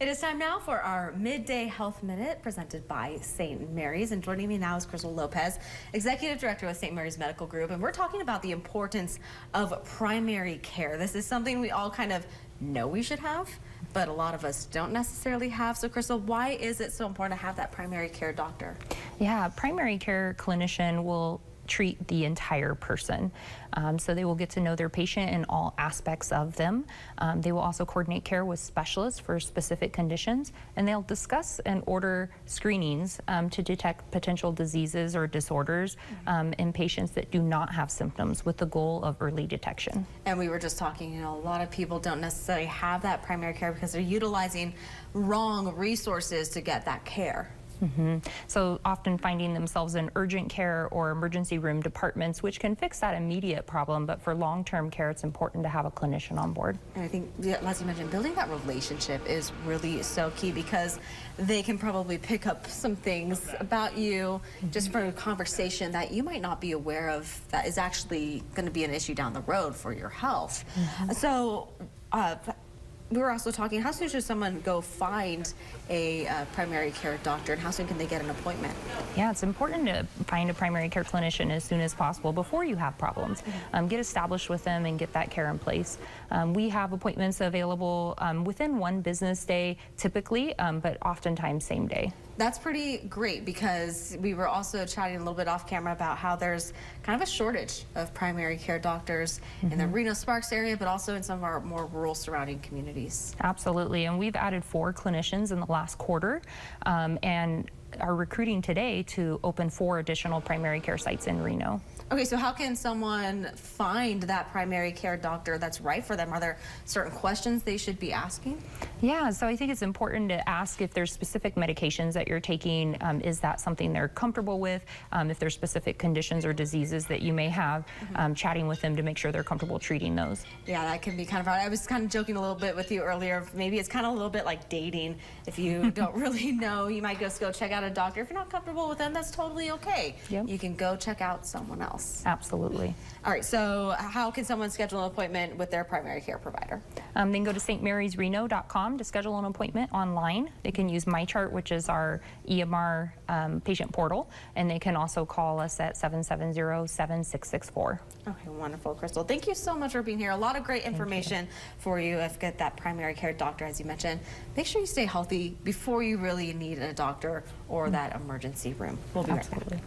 It is time now for our Midday Health Minute presented by St. Mary's. And joining me now is Crystal Lopez, Executive Director with St. Mary's Medical Group. And we're talking about the importance of primary care. This is something we all kind of know we should have, but a lot of us don't necessarily have. So Crystal, why is it so important to have that primary care doctor? Yeah, primary care clinician will treat the entire person. So they will get to know their patient in all aspects of them. They will also coordinate care with specialists for specific conditions, and they'll discuss and order screenings to detect potential diseases or disorders in patients that do not have symptoms, with the goal of early detection. And we were just talking, a lot of people don't necessarily have that primary care because they're utilizing wrong resources to get that care. So often finding themselves in urgent care or emergency room departments, which can fix that immediate problem, but for long-term care, it's important to have a clinician on board. And I think, as you mentioned, building that relationship is really so key, because they can probably pick up some things about you just from a conversation that you might not be aware of that is actually going to be an issue down the road for your health. So, we were also talking, how soon should someone go find a primary care doctor, and how soon can they get an appointment? Yeah, it's important to find a primary care clinician as soon as possible before you have problems. Get established with them and get that care in place. We have appointments available within one business day typically, but oftentimes same day. That's pretty great, because we were also chatting a little bit off camera about how there's kind of a shortage of primary care doctors in the Reno-Sparks area, but also in some of our more rural surrounding communities. Absolutely, and we've added 4 clinicians in the last quarter, and are recruiting today to open 4 additional primary care sites in Reno. Okay, so how can someone find that primary care doctor that's right for them? Are there certain questions they should be asking? Yeah, so I think it's important to ask if there's specific medications that you're taking. Is that something they're comfortable with? If there's specific conditions or diseases that you may have, chatting with them to make sure they're comfortable treating those. Yeah, that can be kind of hard. I was kind of joking a little bit with you earlier. Maybe it's kind of a little bit like dating. If you don't really know, you might just go check out a doctor. If you're not comfortable with them, that's totally okay. Yep. You can go check out someone else. Absolutely. All right, so how can someone schedule an appointment with their primary care provider? They can go to stmarysreno.com to schedule an appointment online. They can use MyChart, which is our EMR patient portal, and they can also call us at 770-7664. Okay, wonderful, Crystal. Thank you so much for being here. A lot of great information for you. If get that primary care doctor, as you mentioned. Make sure you stay healthy before you really need a doctor or that emergency room. We'll be right back.